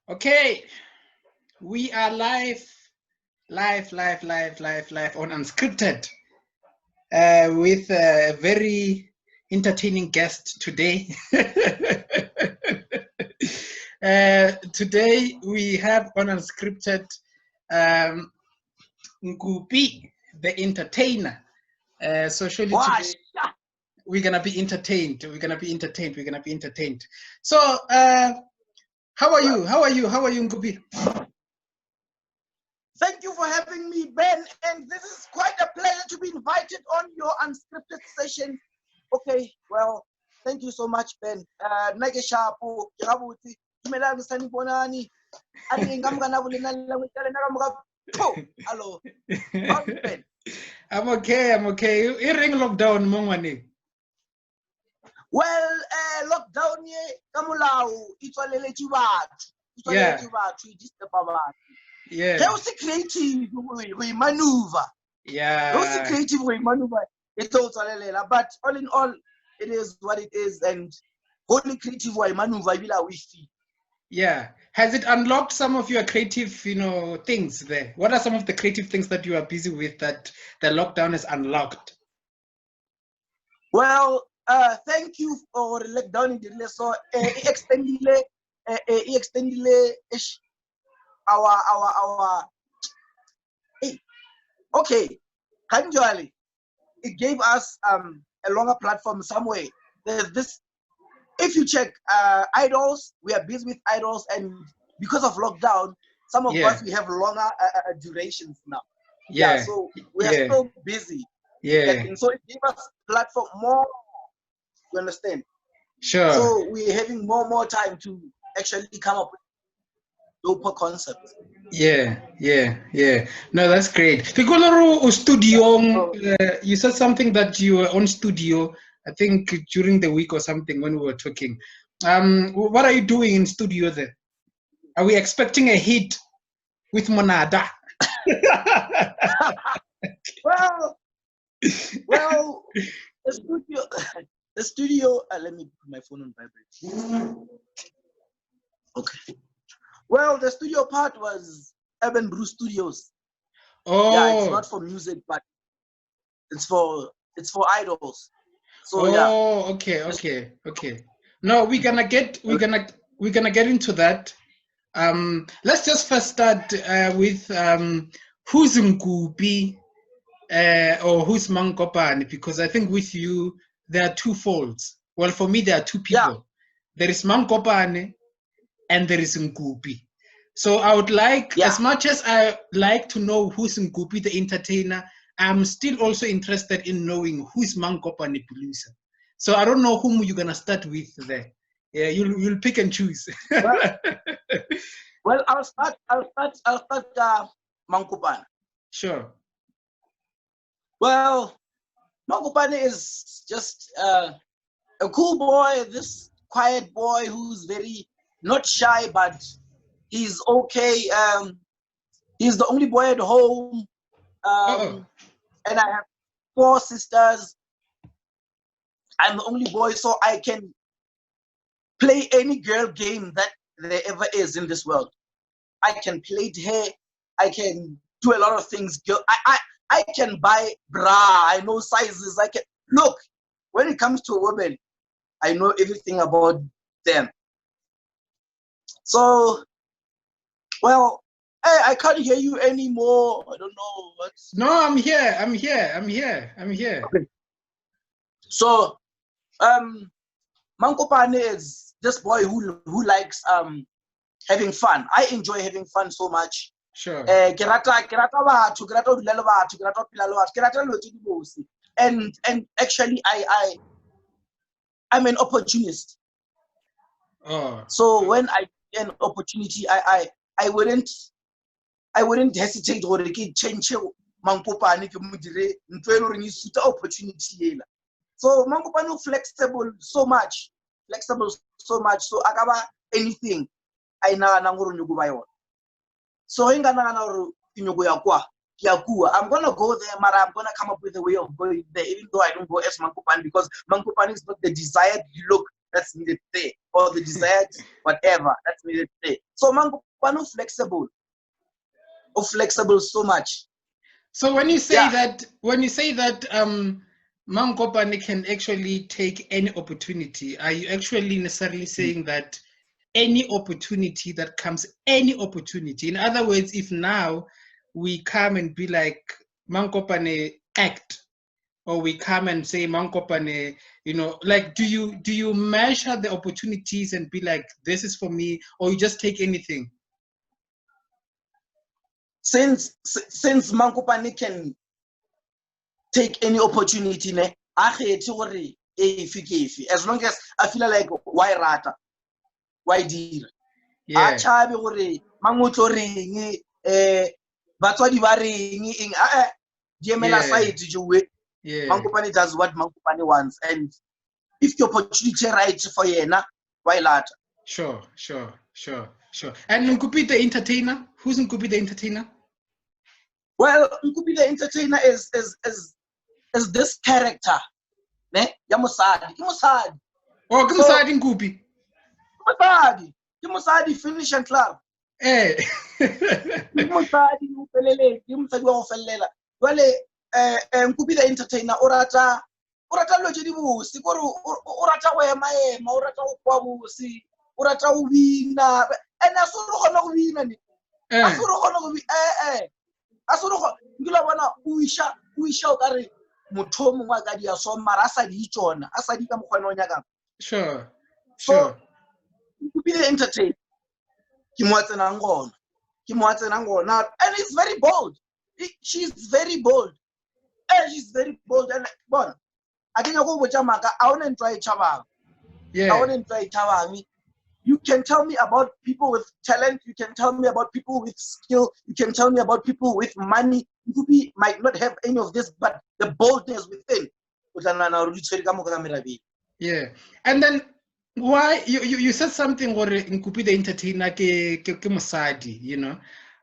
Okay, we are live on Unscripted with a very entertaining guest today. Today we have on Unscripted Nkupi the Entertainer. So surely today we're gonna be entertained. We're gonna be entertained. So how are you? How are you, Nkupi? Thank you for having me, Ben. And this is quite a pleasure to be invited on your unscripted session. Okay, well, thank you so much, Ben. Hello. How's it, Ben? I'm okay. Ring lockdown, mongwane. Well, lockdown ye kamulao itwaleletse batho. Yeah. Yeah. Those creative we maneuver. Yeah. Those creative we maneuver. It's also but all in all, it is what it is, and only creative way maneuver will we see. Yeah. Has it unlocked some of your creative, things there? What are some of the creative things that you are busy with that the lockdown has unlocked? Well, thank you for lockdown in the so extendile our hey, okay, casually it gave us a longer platform somewhere. There's this, if you check idols, we are busy with idols, and because of lockdown, some of us we have longer durations now. Yeah. So we are still busy. Yeah. So it gave us platform more. You understand? Sure. So we're having more time to actually come up with doper concepts. Yeah. No, that's great. Because studio, you said something that you were on studio, I think during the week or something when we were talking. What are you doing in studio there? Are we expecting a hit with Monada? well, the studio. Let me put my phone on vibrate. Okay. Well, the studio part was Urban Brew Studios. Oh. Yeah, it's not for music, but it's for idols. So Okay. No, we're gonna get into that. Let's just first start with who's Nkupi or who's Mankopane, because I think with you there are two folds. Well, for me there are two people. Yeah. There is Mankopane and there is Nkupi. So I would like, as much as I like to know who's Nkupi the Entertainer, I'm still also interested in knowing who's Mankopane Producer. So I don't know whom you're gonna start with there. Yeah, you'll pick and choose. Well, I'll start Mankopane. Sure. Well, Mankopane is just a cool boy, this quiet boy who's very not shy, but he's okay. He's the only boy at home. And I have 4 sisters. I'm the only boy, so I can play any girl game that there ever is in this world. I can plait hair. I can do a lot of things. I can buy bra. I know sizes. I can look. When it comes to women, I know everything about them. So, well, hey, I can't hear you anymore. I don't know what's. No, I'm here. Okay. So, Mankopane is this boy who likes having fun. I enjoy having fun so much. Sure. And actually I'm an opportunist. Oh. So when I get an opportunity, I wouldn't hesitate or change Mankopane ke modire ntwe le re suta opportunity. So Mankopane flexible so much, so akaba anything I nagana gore nyo go ba yona. So I'm gonna go there, but I'm gonna come up with a way of going there, even though I don't go as Mankopane, because Mankopane is not the desired look that's needed there, or the desired whatever that's needed there. So Mangopane flexible so much. So when you say that Mangopane can actually take any opportunity, are you actually necessarily saying that any opportunity that comes, any opportunity? In other words, if now we come and be like, Mangopane act, or we come and say Mangopane, like, do you measure the opportunities and be like, this is for me, or you just take anything? Since Mangopane can take any opportunity, as long as I feel like why rata, why deal? Yeah. Achabe gore mangotlo reng batswadi ba reng diemela side jowe. Mangopane does what Mangopane wants, and if the opportunity right for yena, why not? Sure. And Nkupi the Entertainer? Who's Nkupi the Entertainer? Well, Nkupi the Entertainer is this character, ne? Yamusadi. Oh, Kumsadi Nkupi. Musadi finish and club. Eh. Musadi upelele, Musadi wa ufelela. Wale Nkupi the Entertainer orata loje di busi, orata wema, orata ukwa busi, orata uwina. And asuru khona uwina ni. Asuru khona uwina asuru khona ngila bona uisha okare motho mongwe ka dia so mara sa di tsona asadi ka mogwena o nyaka. Sure. So Nkupi the Entertainer ke mo tsena ngona, and it's very bold. She's very bold. She's very bold, and bona I think go botsa maka I want to try chabang. I want to try chabang. You can tell me about people with talent. You can tell me about people with skill. You can tell me about people with money. Nkupi might not have any of this, but the boldness within. Yeah. And then why you said something where Nkupi the Entertainer ke mosadi,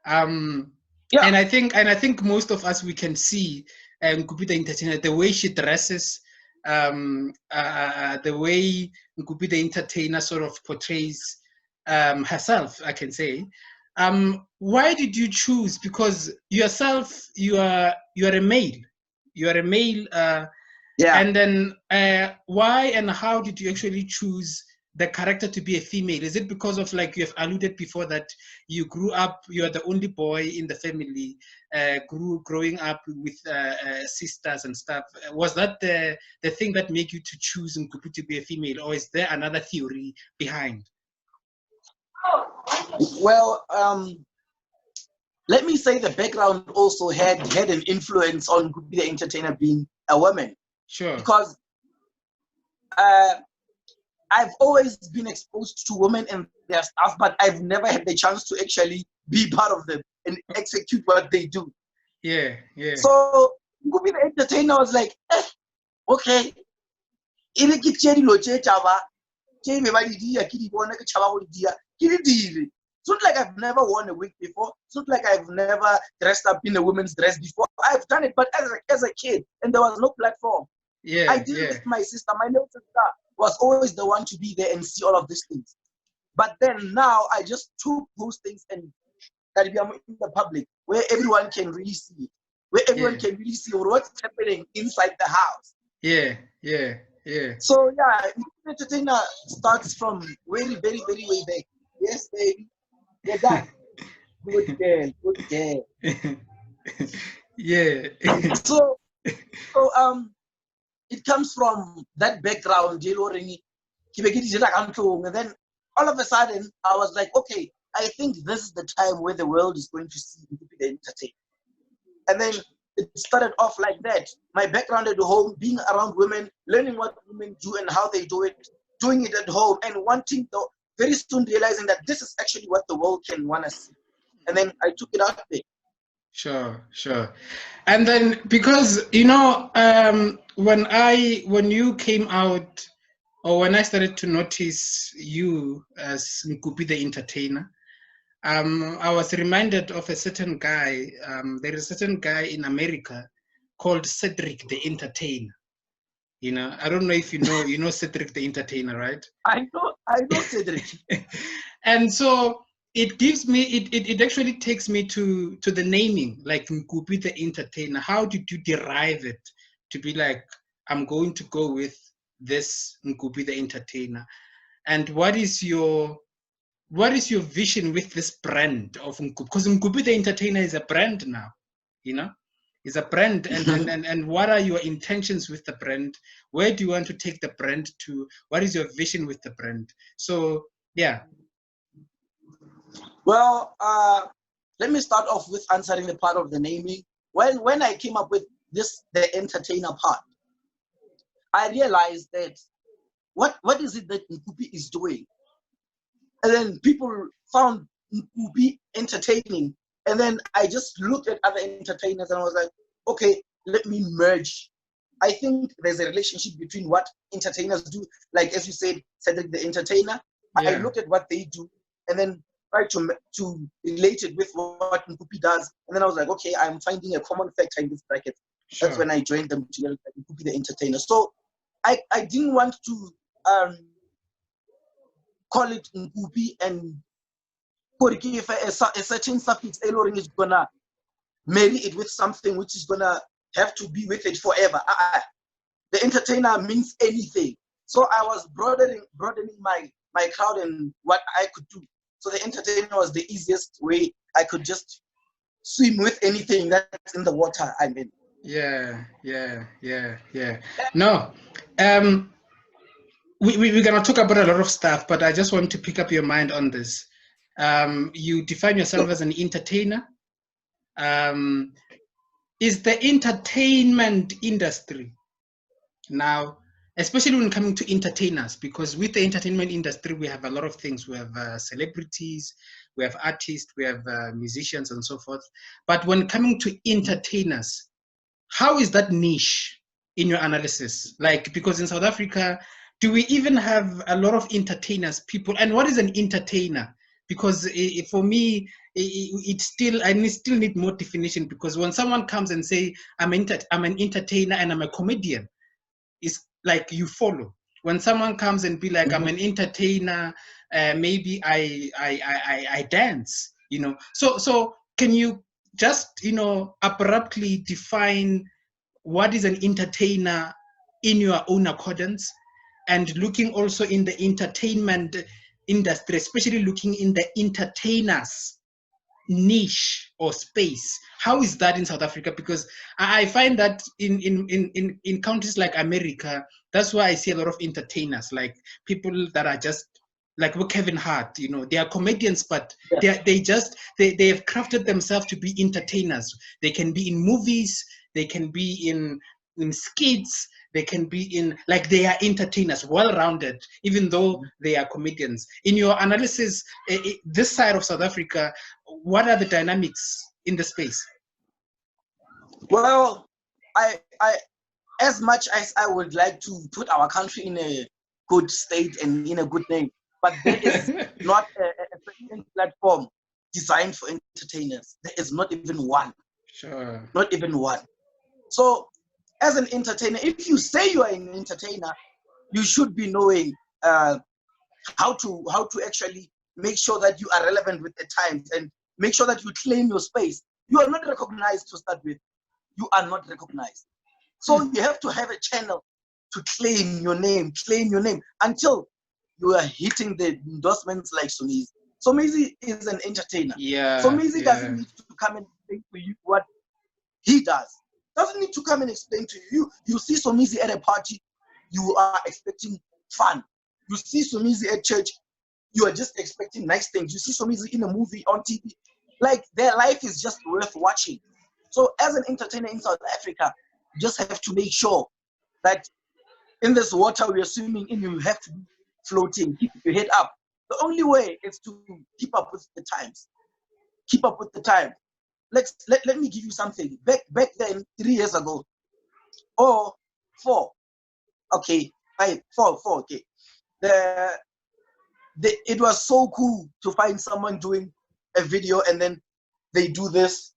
and I think most of us, we can see Nkupi the Entertainer, the way she dresses, the way Nkupi the Entertainer sort of portrays herself, I can say. Why did you choose? Because yourself, you are a male. You are a male. And then why and how did you actually choose the character to be a female? Is it because of, like you have alluded before, that you grew up, you are the only boy in the family, growing up with sisters and stuff? Was that the thing that made you to choose Nkupi to be a female, or is there another theory behind? Well, let me say the background also had an influence on Nkupi the Entertainer being a woman. Sure. Because I've always been exposed to women and their stuff, but I've never had the chance to actually be part of them and execute what they do. Yeah. So Nkupi the Entertainer was like, okay, it's not like I've never worn a wig before. It's not like I've never dressed up in a woman's dress before. I've done it, but as a kid, and there was no platform. I did it with my sister. My little sister was always the one to be there and see all of these things. But then now I just took those things and that we are in the public, where everyone can really see it, where everyone can really see what's happening inside the house. Yeah. So Entertainer starts from very, very, very way back. Yes, baby. You're done. Good girl. Yeah. So it comes from that background, and then all of a sudden I was like, okay, I think this is the time where the world is going to see Nkupi the Entertainer. And then it started off like that. My background at home, being around women, learning what women do and how they do it, doing it at home, and wanting to very soon realizing that this is actually what the world can want to see. And then I took it out there. Sure. And then, because when you came out, or when I started to notice you as Nkupi the Entertainer, I was reminded of a certain guy. There is a certain guy in America called Cedric the Entertainer. I don't know if you know Cedric the Entertainer, right? I know Cedric. And so it gives me it actually takes me to the naming, like Nkupi the Entertainer. How did you derive it to be like, I'm going to go with this Nkupi the Entertainer? And what is your vision with this brand of Nkupi? Because Nkupi the Entertainer is a brand now, you know, it's a brand. And what are your intentions with the brand? Where do you want to take the brand to? What is your vision with the brand? So yeah. Well, let me start off with answering the part of the naming. When I came up with the entertainer part, I realized that what is it that Nkupi is doing? And then people found Nkupi entertaining. And then I just looked at other entertainers and I was like, okay, let me merge. I think there's a relationship between what entertainers do, like as you said, Cedric the Entertainer. Yeah. I looked at what they do and then tried to relate it with what Nkupi does. And then I was like, okay, I'm finding a common factor in this bracket. Sure. That's when I joined them together, Nkupi the Entertainer. So I didn't want to call it Nkupi and if a certain suffix tailoring is gonna marry it with something which is gonna have to be with it forever. The entertainer means anything. So I was broadening my crowd and what I could do. So the entertainer was the easiest way I could just swim with anything that's in the water I'm in. Yeah. No, we're gonna talk about a lot of stuff, but I just want to pick up your mind on this. You define yourself as an entertainer. Is the entertainment industry now, especially when coming to entertainers, because with the entertainment industry, we have a lot of things. We have celebrities, we have artists, we have musicians and so forth. But when coming to entertainers, how is that niche in your analysis? Like, because in South Africa, do we even have a lot of entertainers, people? And what is an entertainer? Because for me, I still need more definition, because when someone comes and say, I'm an entertainer and I'm a comedian, it's like you follow. When someone comes and be like, I'm an entertainer, maybe I dance, you know. So can you just, you know, abruptly define what is an entertainer in your own accordance, and looking also in the entertainment industry, especially looking in the entertainers niche or space? How is that in South Africa? Because I find that in countries like America, that's why I see a lot of entertainers, like people that are just like Kevin Hart, you know, they are comedians, but they have crafted themselves to be entertainers. They can be in movies, they can be in skits, they can be in, like, they are entertainers, well-rounded, even though they are comedians. In your analysis, this side of South Africa, what are the dynamics in the space? Well, I as much as I would like to put our country in a good state and in a good name, but there is not a platform designed for entertainers. There is not even one. Sure. Not even one. So as an entertainer, if you say you are an entertainer, you should be knowing how to actually make sure that you are relevant with the times and make sure that you claim your space. You are not recognized to start with. You are not recognized. So you have to have a channel to claim your name until you are hitting the endorsements like Somizi. Somizi is an entertainer. Yeah. Somizi doesn't need to come and explain to you what he does. Doesn't need to come and explain to you. You see Somizi at a party, you are expecting fun. You see Somizi at church, you are just expecting nice things. You see Somizi in a movie on TV, like their life is just worth watching. So as an entertainer in South Africa, you just have to make sure that in this water we are swimming in, you have to be floating, keep your head up. The only way is to keep up with the times. Keep up with the time. Let me give you something. Back then, 3 years ago, or 4, okay, 4, okay. It was so cool to find someone doing a video and then they do this,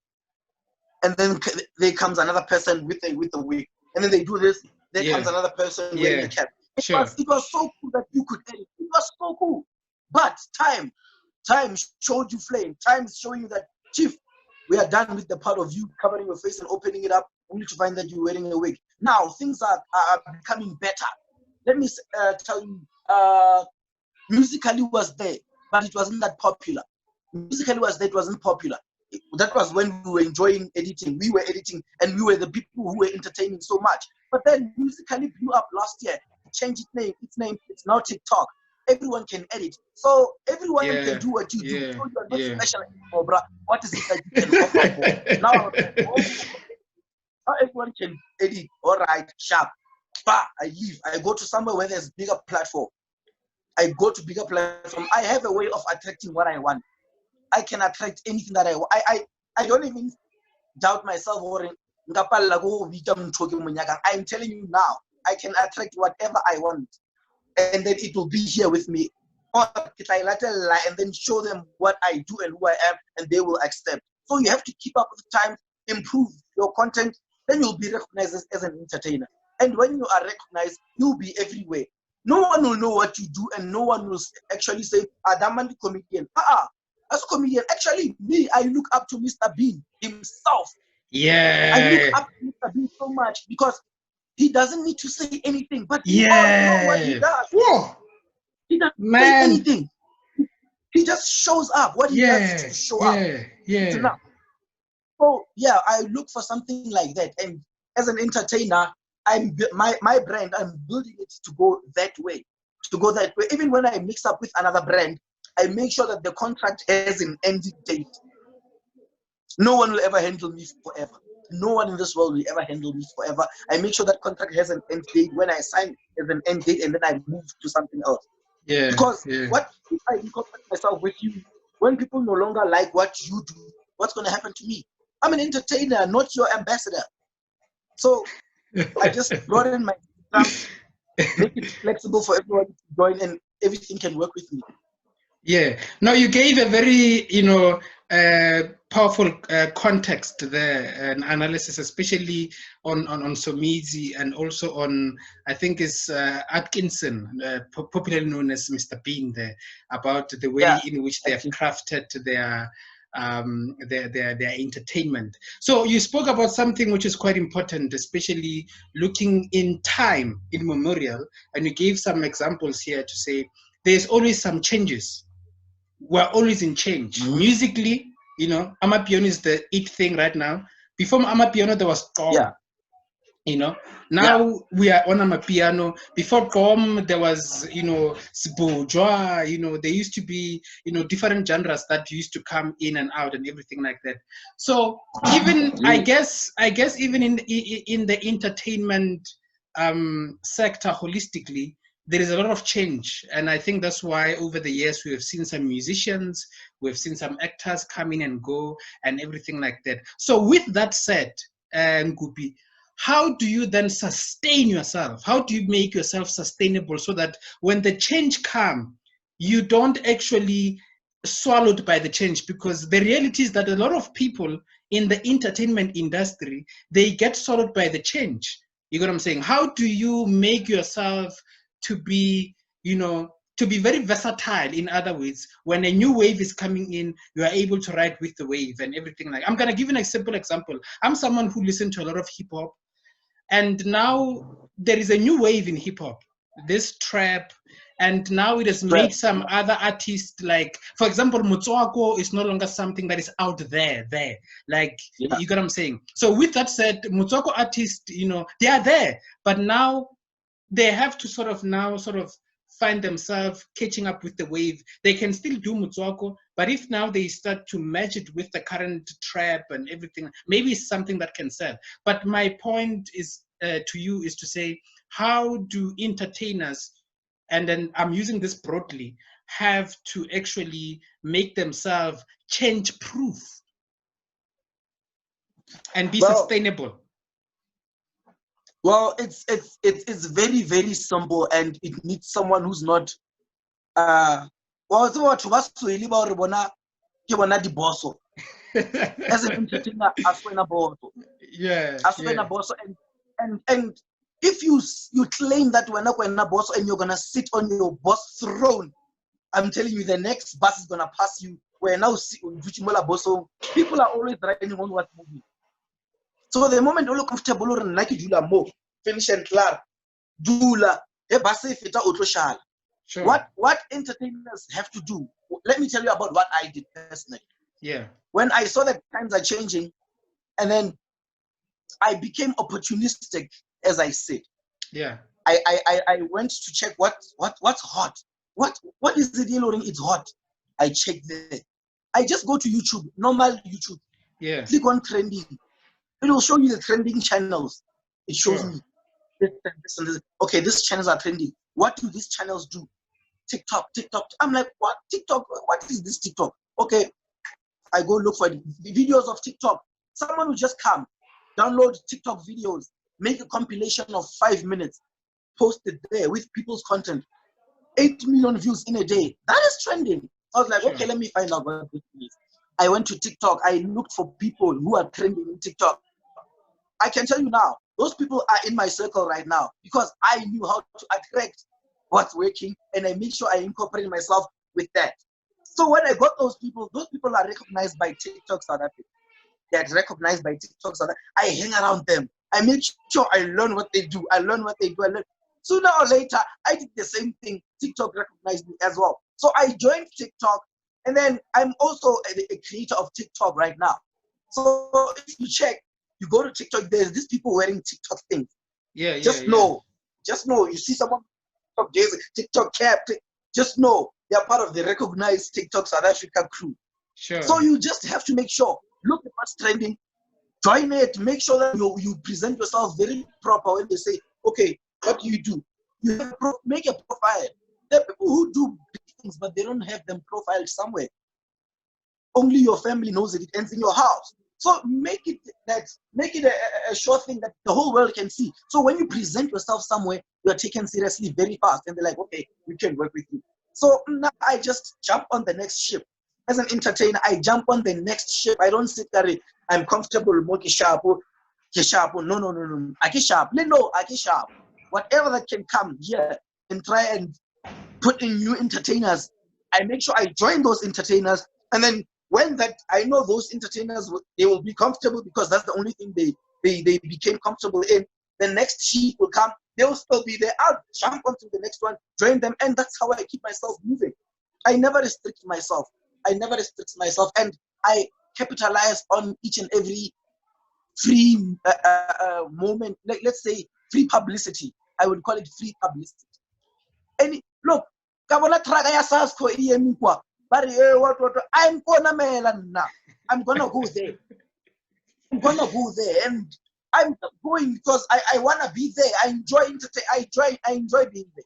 and then there comes another person with the wig, and then they do this. There comes another person wearing the cap. It was so cool that you could edit. It was so cool, but time Time showed you flame. Time is showing you that, Chief, we are done with the part of you covering your face and opening it up only to find that you're wearing a wig. Now things are becoming better. Let me tell you, Musically was there, but it wasn't that popular. Musically was there, it wasn't popular. That was when we were enjoying editing. We were editing, and we were the people who were entertaining so much. But then Musically blew up last year. It changed its name. It's now TikTok. Everyone can edit. So everyone can do what you do. So you are not special anymore, bruh. What is it that you can offer for? Now everyone can edit. All right, sharp. Bah, I leave. I go to somewhere where there's bigger platform. I go to bigger platform. I have a way of attracting what I want. I can attract anything that I want. I don't even doubt myself. I'm telling you now, I can attract whatever I want, and then it will be here with me. And then show them what I do and who I am, and they will accept. So you have to keep up with the time, improve your content, then you'll be recognized as an entertainer. And when you are recognized, you'll be everywhere. No one will know what you do, and no one will actually say, Adaman the comedian. As a comedian, actually, me, I look up to Mr. Bean himself. Yeah. I look up to Mr. Bean so much because he doesn't need to say anything, but we all know what he does. Whoa. He doesn't say anything. He just shows up. What he does is to show up. It's enough. So yeah, I look for something like that. And as an entertainer, my brand, I'm building it to go that way. Even when I mix up with another brand, I make sure that the contract has an end date. No one will ever handle me forever. No one in this world will ever handle me forever. I make sure that contract has an end date. When I sign, there's an end date, and then I move to something else. Because what if I incorporate myself with you, when people no longer like what you do, what's going to happen to me? I'm an entertainer, not your ambassador. So I just brought in my stamp, make it flexible for everyone to join, and everything can work with me. Yeah. No, you gave a very, powerful context there and analysis, especially on Somizi and also on, I think it's Atkinson, popularly known as Mr. Bean there, about the way in which they have crafted their entertainment. So you spoke about something which is quite important, especially looking in time, in memorial, and you gave some examples here to say there's always some changes. We're always in change. Musically, Amapiano is the it thing right now. Before Amapiano, there was Tom. Now we are on Amapiano. Before Tom, there was, Sibojwa, there used to be, different genres that used to come in and out and everything like that. So even, I guess even in the entertainment sector holistically, there is a lot of change, and I think that's why over the years we have seen some musicians, we've seen some actors come in and go, and everything like that. So with that said, Nkupi, how do you then sustain yourself? How do you make yourself sustainable so that when the change comes, you don't actually swallowed by the change? Because the reality is that a lot of people in the entertainment industry, they get swallowed by the change. You know what I'm saying? How do you make yourself to be, to be very versatile? In other words, when a new wave is coming in, you are able to ride with the wave and everything. Like, I'm going to give you a simple example. I'm someone who listens to a lot of hip hop, and now there is a new wave in hip hop, this trap, and now it has made some other artists, like, for example, Motswako is no longer something that is out there. Like, you get what I'm saying? So with that said, Motswako artists, they are there, but now they have to sort of find themselves catching up with the wave. They can still do Motswako, but if now they start to match it with the current trap and everything, maybe it's something that can sell. But my point is to you is to say, how do entertainers, and then I'm using this broadly, have to actually make themselves change proof and be sustainable? Well, it's very, very simple, and it needs someone who's not as an entertainer, and if you claim that we're not boss and you're gonna sit on your boss throne, I'm telling you, the next bus is gonna pass you. Where now people are always writing on what's moving. So the moment you look comfortable or like you do more, finish and clear, dula, Sure. What entertainers have to do? Let me tell you about what I did personally. Yeah. When I saw that times are changing, and then I became opportunistic, as I said. Yeah. I went to check what's hot. What is the deal? It's hot. I check there. I just go to YouTube, normal YouTube. Yeah. Click on trending. It will show you the trending channels. It shows Sure. me this and this. Okay, these channels are trending. What do these channels do? TikTok. I'm like, what TikTok? What is this TikTok? Okay, I go look for the videos of TikTok. Someone will just come, download TikTok videos, make a compilation of 5 minutes, post it there with people's content. 8 million views in a day. That is trending. I was like, Sure. okay, let me find out what this is. I went to TikTok. I looked for people who are trending in TikTok. I can tell you now, those people are in my circle right now because I knew how to attract what's working, and I make sure I incorporate myself with that. So when I got those people are recognized by TikTok South Africa. They're recognized by TikTok South Africa. I hang around them. I make sure I learn what they do. Sooner or later, I did the same thing. TikTok recognized me as well. So I joined TikTok, and then I'm also a creator of TikTok right now. So if you check, you go to TikTok, there's these people wearing TikTok things. Yeah. Just know, you see someone there's a TikTok cap, just know they're part of the recognized TikTok South Africa crew. Sure. So you just have to make sure, look at what's trending, join it, make sure that you present yourself very proper when they say, okay, what do? You have make a profile. There are people who do big things, but they don't have them profiled somewhere. Only your family knows it. It ends in your house. So make it a sure thing that the whole world can see. So when you present yourself somewhere, you are taken seriously very fast, and they're like, okay, we can work with you. So now I just jump on the next ship. As an entertainer, I jump on the next ship. I don't sit there. I'm comfortable. No. Aki sharp. Whatever that can come here and try and put in new entertainers. I make sure I join those entertainers, and then when that I know those entertainers they will be comfortable because that's the only thing they became comfortable in. The next sheet will come, they will still be there. I'll jump onto the next one, join them, and that's how I keep myself moving. I never restrict myself, and I capitalize on each and every free moment. Like, let's say free publicity. I would call it free publicity. And look, kabona traga ya Sasco iemikwa. But what I'm gonna now. I'm gonna go there. And I'm going because I wanna be there. I enjoy being there.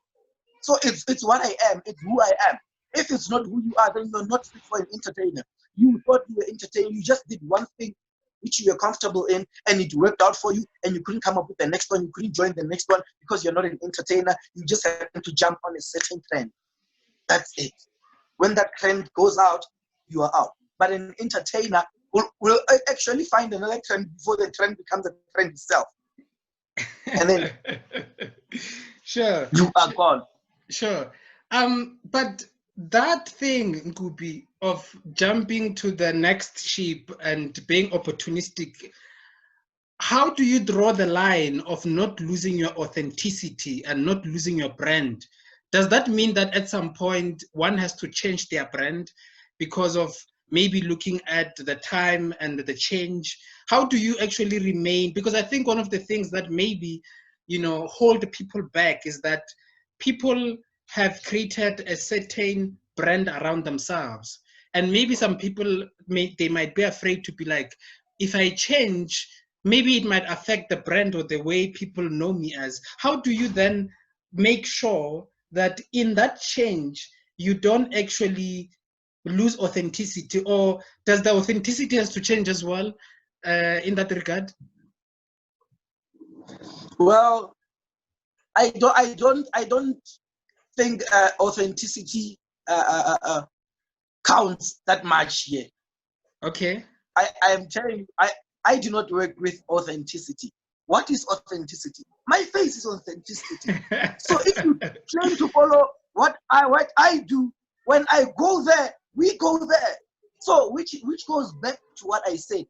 So it's what I am. It's who I am. If it's not who you are, then you're not fit for an entertainer. You thought you were entertaining. You just did one thing which you were comfortable in, and it worked out for you, and you couldn't come up with the next one. You couldn't join the next one because you're not an entertainer. You just happen to jump on a certain trend. That's it. When that trend goes out, you are out. But an entertainer will actually find another trend before the trend becomes a trend itself. And then Sure. You are gone. Sure. But that thing, Nkupi, of jumping to the next ship and being opportunistic, how do you draw the line of not losing your authenticity and not losing your brand? Does that mean that at some point one has to change their brand because of maybe looking at the time and the change? How do you actually remain? Because I think one of the things that maybe, hold people back is that people have created a certain brand around themselves. And maybe some people, they might be afraid to be like, if I change, maybe it might affect the brand or the way people know me as. How do you then make sure that in that change, you don't actually lose authenticity, or does the authenticity has to change as well in that regard? Well, I don't think authenticity counts that much here. Okay. I am telling you, I do not work with authenticity. What is authenticity? My face is authenticity. So if you claim to follow what I do, when I go there, we go there. So which goes back to what I said.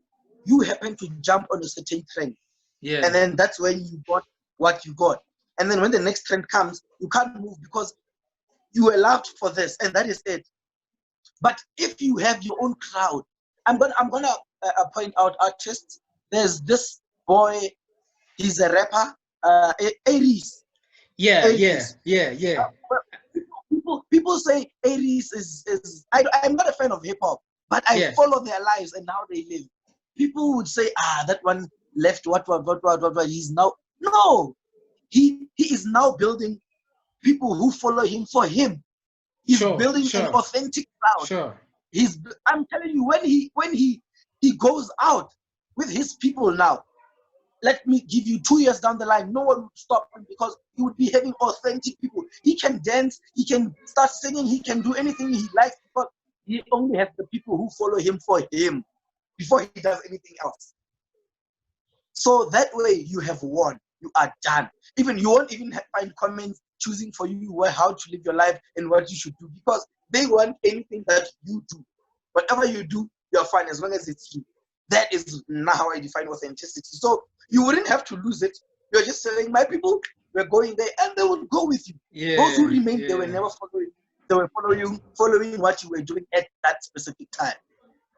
You happen to jump on a certain trend. Yeah. And then that's when you got what you got. And then when the next trend comes, you can't move because you were loved for this, and that is it. But if you have your own crowd, I'm gonna point out artists. There's this boy, he's a rapper, Aries. Yeah, Aries. yeah. People say Aries is I'm not a fan of hip hop, but I follow their lives and how they live. People would say, that one left what, he's now. No, he is now building people who follow him for him. He's building an authentic crowd. I'm telling you, when he goes out with his people now, let me give you 2 years down the line, no one would stop him because he would be having authentic people. He can dance, he can start singing, he can do anything he likes because he only has the people who follow him for him before he does anything else. So that way you have won. You are done. Even you won't even find comments choosing for you how to live your life and what you should do because they want anything that you do. Whatever you do, you're fine as long as it's you. That is not how I define authenticity. So you wouldn't have to lose it. You're just saying, my people were going there and they would go with you. Those who remained, they were never following. They were following what you were doing at that specific time.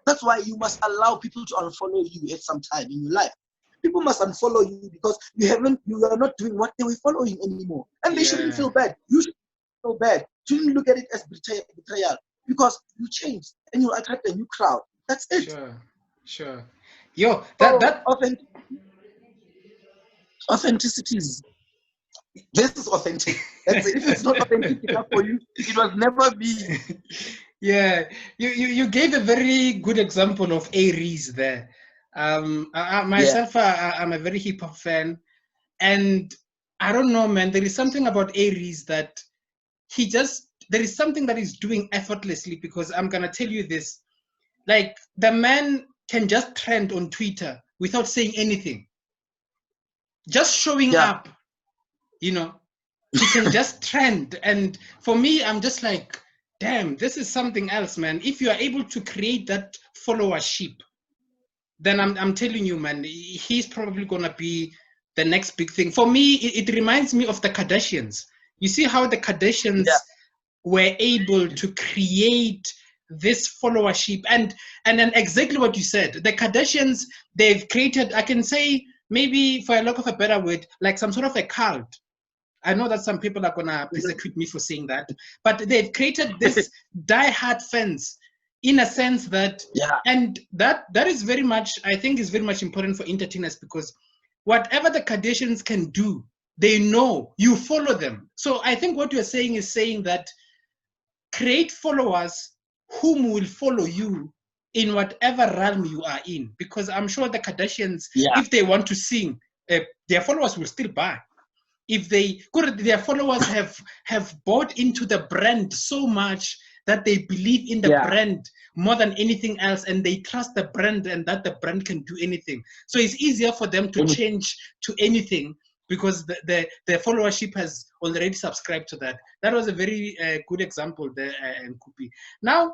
That's why you must allow people to unfollow you at some time in your life. People must unfollow you because you are not doing what they were following anymore. And they shouldn't feel bad. You shouldn't feel bad. You shouldn't look at it as betrayal because you changed and you attract a new crowd. That's it. Sure. Yo, authenticity is, this is authentic. That's it. If it's not authentic enough for you, it was never me. Yeah, you gave a very good example of Aries there. Myself, I'm a very hip hop fan, and I don't know, man. There is something about Aries that there is something that he's doing effortlessly. Because I'm gonna tell you this, like the man can just trend on Twitter without saying anything, just showing up. You know, he can just trend, and for me, I'm just like, damn, this is something else, man. If you are able to create that followership, then I'm telling you, man, he's probably gonna be the next big thing. For me, it reminds me of the Kardashians. You see how the Kardashians were able to create this followership, and then exactly what you said. The Kardashians, they've created, I can say, maybe for a lack of a better word, like some sort of a cult. I know that some people are gonna persecute me for saying that, but they've created this die-hard fans in a sense that, and that is very much, I think, is very much important for entertainers because whatever the Kardashians can do, they know you follow them. So I think what you're saying is saying that create followers whom will follow you in whatever realm you are in, because I'm sure the Kardashians, if they want to sing, their followers will still buy. If their followers have bought into the brand so much that they believe in the brand more than anything else, and they trust the brand and that the brand can do anything. So it's easier for them to change to anything because the followership has already subscribed to that. That was a very good example there, Nkupi. Now,